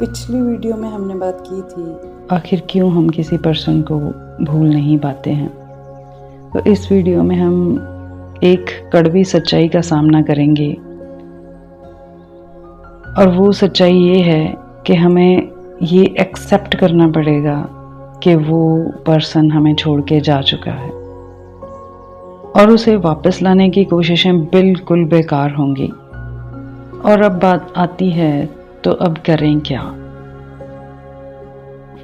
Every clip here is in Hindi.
पिछली वीडियो में हमने बात की थी आखिर क्यों हम किसी पर्सन को भूल नहीं पाते हैं। तो इस वीडियो में हम एक कड़वी सच्चाई का सामना करेंगे और वो सच्चाई ये है कि हमें ये एक्सेप्ट करना पड़ेगा कि वो पर्सन हमें छोड़ के जा चुका है और उसे वापस लाने की कोशिशें बिल्कुल बेकार होंगी। और अब बात आती है तो अब करें क्या।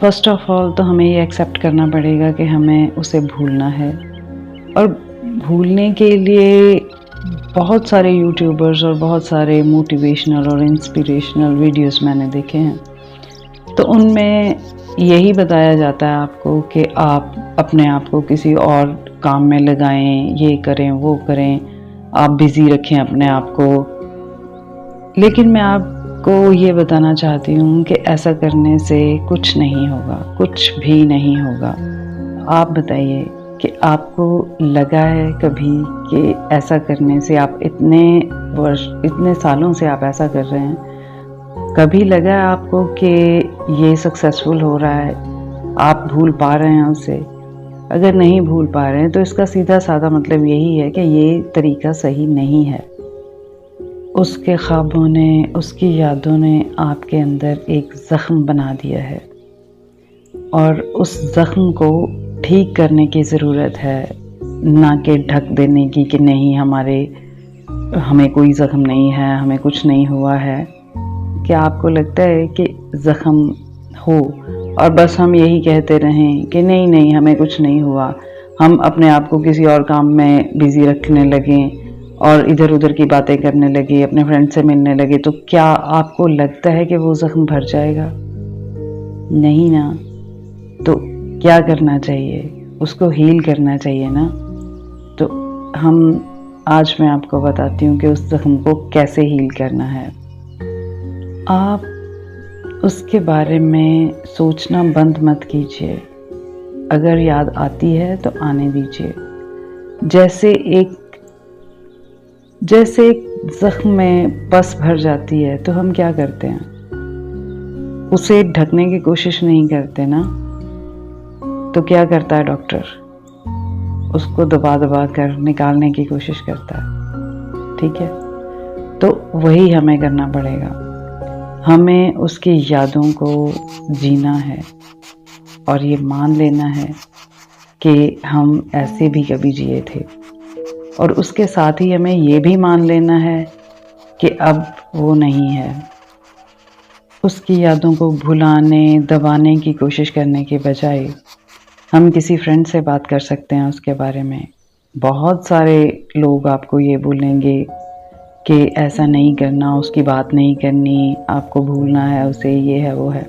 फर्स्ट ऑफ ऑल तो हमें ये एक्सेप्ट करना पड़ेगा कि हमें उसे भूलना है, और भूलने के लिए बहुत सारे यूट्यूबर्स और बहुत सारे मोटिवेशनल और इंस्पिरेशनल वीडियोस मैंने देखे हैं। तो उनमें यही बताया जाता है आपको कि आप अपने आप को किसी और काम में लगाएं, ये करें वो करें, आप बिज़ी रखें अपने आप को। लेकिन मैं आपको ये बताना चाहती हूँ कि ऐसा करने से कुछ नहीं होगा, कुछ भी नहीं होगा। आप बताइए कि आपको लगा है कभी कि ऐसा करने से, आप इतने सालों से आप ऐसा कर रहे हैं, कभी लगा है आपको कि ये सक्सेसफुल हो रहा है, आप भूल पा रहे हैं उसे? अगर नहीं भूल पा रहे हैं तो इसका सीधा साधा मतलब यही है कि ये तरीका सही नहीं है। उसके ख्वाबों ने, उसकी यादों ने आपके अंदर एक ज़ख्म बना दिया है और उस ज़ख्म को ठीक करने की ज़रूरत है, ना कि ढक देने की कि नहीं हमें कोई ज़ख्म नहीं है, हमें कुछ नहीं हुआ है। क्या आपको लगता है कि ज़ख्म हो और बस हम यही कहते रहें कि नहीं नहीं हमें कुछ नहीं हुआ, हम अपने आप को किसी और काम में बिज़ी रखने लगें और इधर उधर की बातें करने लगे, अपने फ्रेंड से मिलने लगे, तो क्या आपको लगता है कि वो ज़ख्म भर जाएगा? नहीं ना। तो क्या करना चाहिए? उसको हील करना चाहिए ना। तो आज मैं आपको बताती हूँ कि उस ज़ख्म को कैसे हील करना है। आप उसके बारे में सोचना बंद मत कीजिए। अगर याद आती है तो आने दीजिए। जैसे एक ज़ख्म में पस भर जाती है तो हम क्या करते हैं? उसे ढकने की कोशिश नहीं करते ना। तो क्या करता है डॉक्टर? उसको दबा दबा कर निकालने की कोशिश करता है। ठीक है, तो वही हमें करना पड़ेगा। हमें उसकी यादों को जीना है और ये मान लेना है कि हम ऐसे भी कभी जिए थे, और उसके साथ ही हमें ये भी मान लेना है कि अब वो नहीं है। उसकी यादों को भुलाने, दबाने की कोशिश करने के बजाय हम किसी फ्रेंड से बात कर सकते हैं उसके बारे में। बहुत सारे लोग आपको ये बोलेंगे कि ऐसा नहीं करना, उसकी बात नहीं करनी, आपको भूलना है उसे, ये है वो है।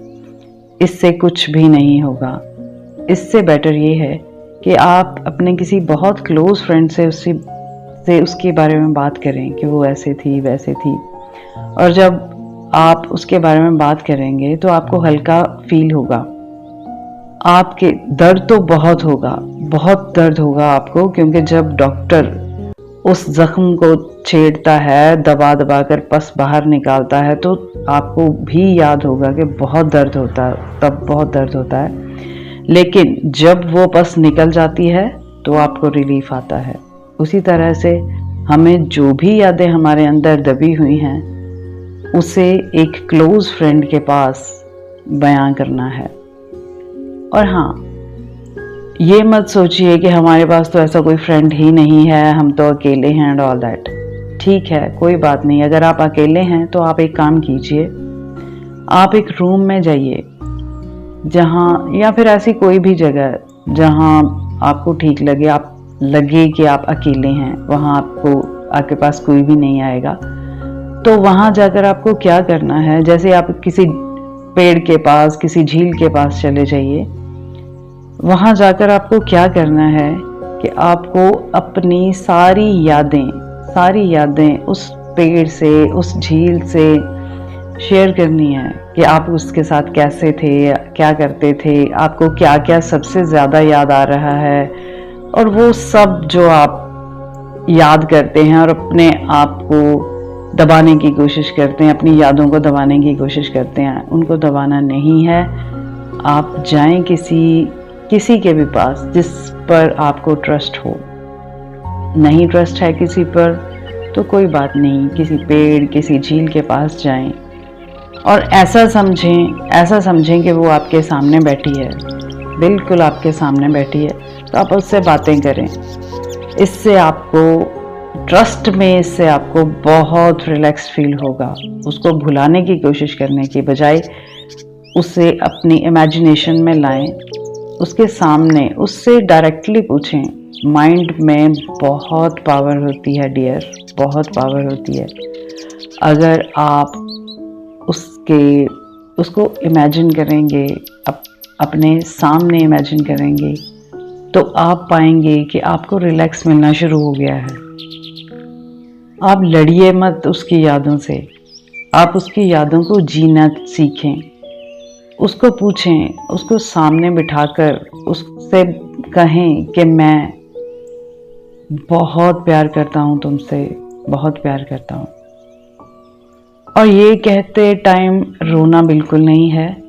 इससे कुछ भी नहीं होगा। इससे बेटर ये है कि आप अपने किसी बहुत क्लोज फ्रेंड से उसके बारे में बात करें कि वो ऐसे थी वैसे थी। और जब आप उसके बारे में बात करेंगे तो आपको हल्का फील होगा। आपके दर्द तो बहुत होगा, बहुत दर्द होगा आपको, क्योंकि जब डॉक्टर उस जख्म को छेड़ता है, दबा दबा कर पस बाहर निकालता है, तो आपको भी याद होगा कि बहुत दर्द होता है, तब बहुत दर्द होता है। लेकिन जब वो पस निकल जाती है तो आपको रिलीफ आता है। उसी तरह से हमें जो भी यादें हमारे अंदर दबी हुई हैं उसे एक क्लोज फ्रेंड के पास बयां करना है। और हाँ, ये मत सोचिए कि हमारे पास तो ऐसा कोई फ्रेंड ही नहीं है, हम तो अकेले हैं एंड ऑल दैट। ठीक है, कोई बात नहीं। अगर आप अकेले हैं तो आप एक काम कीजिए, आप एक रूम में जाइए जहाँ, या फिर ऐसी कोई भी जगह जहाँ आपको ठीक लगे कि आप अकेले हैं, वहाँ आपके पास कोई भी नहीं आएगा। तो वहाँ जाकर आपको क्या करना है, जैसे आप किसी पेड़ के पास, किसी झील के पास चले जाइए। वहाँ जाकर आपको क्या करना है कि आपको अपनी सारी यादें उस पेड़ से, उस झील से शेयर करनी है कि आप उसके साथ कैसे थे, क्या करते थे, आपको क्या क्या सबसे ज़्यादा याद आ रहा है। और वो सब जो आप याद करते हैं और अपने आप को दबाने की कोशिश करते हैं, अपनी यादों को दबाने की कोशिश करते हैं। उनको दबाना नहीं है। आप जाएं किसी के भी पास जिस पर आपको ट्रस्ट हो। नहीं ट्रस्ट है किसी पर तो कोई बात नहीं, किसी पेड़, किसी झील के पास जाएं और ऐसा समझें कि वो आपके सामने बैठी है, बिल्कुल आपके सामने बैठी है। तो आप उससे बातें करें। इससे आपको बहुत रिलैक्स फील होगा। उसको भुलाने की कोशिश करने की बजाय उसे अपनी इमेजिनेशन में लाएं, उसके सामने उससे डायरेक्टली पूछें। माइंड में बहुत पावर होती है डियर, बहुत पावर होती है। अगर आप उसको इमेजिन करेंगे, अपने सामने इमेजिन करेंगे, तो आप पाएंगे कि आपको रिलैक्स मिलना शुरू हो गया है। आप लड़िए मत उसकी यादों से, आप उसकी यादों को जीना सीखें। उसको पूछें, उसको सामने बिठाकर उससे कहें कि मैं बहुत प्यार करता हूँ तुमसे, बहुत प्यार करता हूँ। और ये कहते टाइम रोना बिल्कुल नहीं है।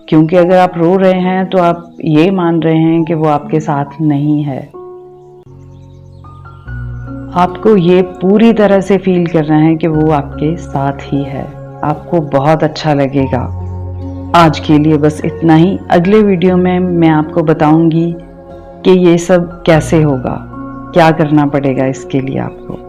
क्योंकि अगर आप रो रहे हैं तो आप ये मान रहे हैं कि वो आपके साथ नहीं है। आपको ये पूरी तरह से फील करना है कि वो आपके साथ ही है। आपको बहुत अच्छा लगेगा। आज के लिए बस इतना ही। अगले वीडियो में मैं आपको बताऊंगी कि ये सब कैसे होगा, क्या करना पड़ेगा इसके लिए आपको।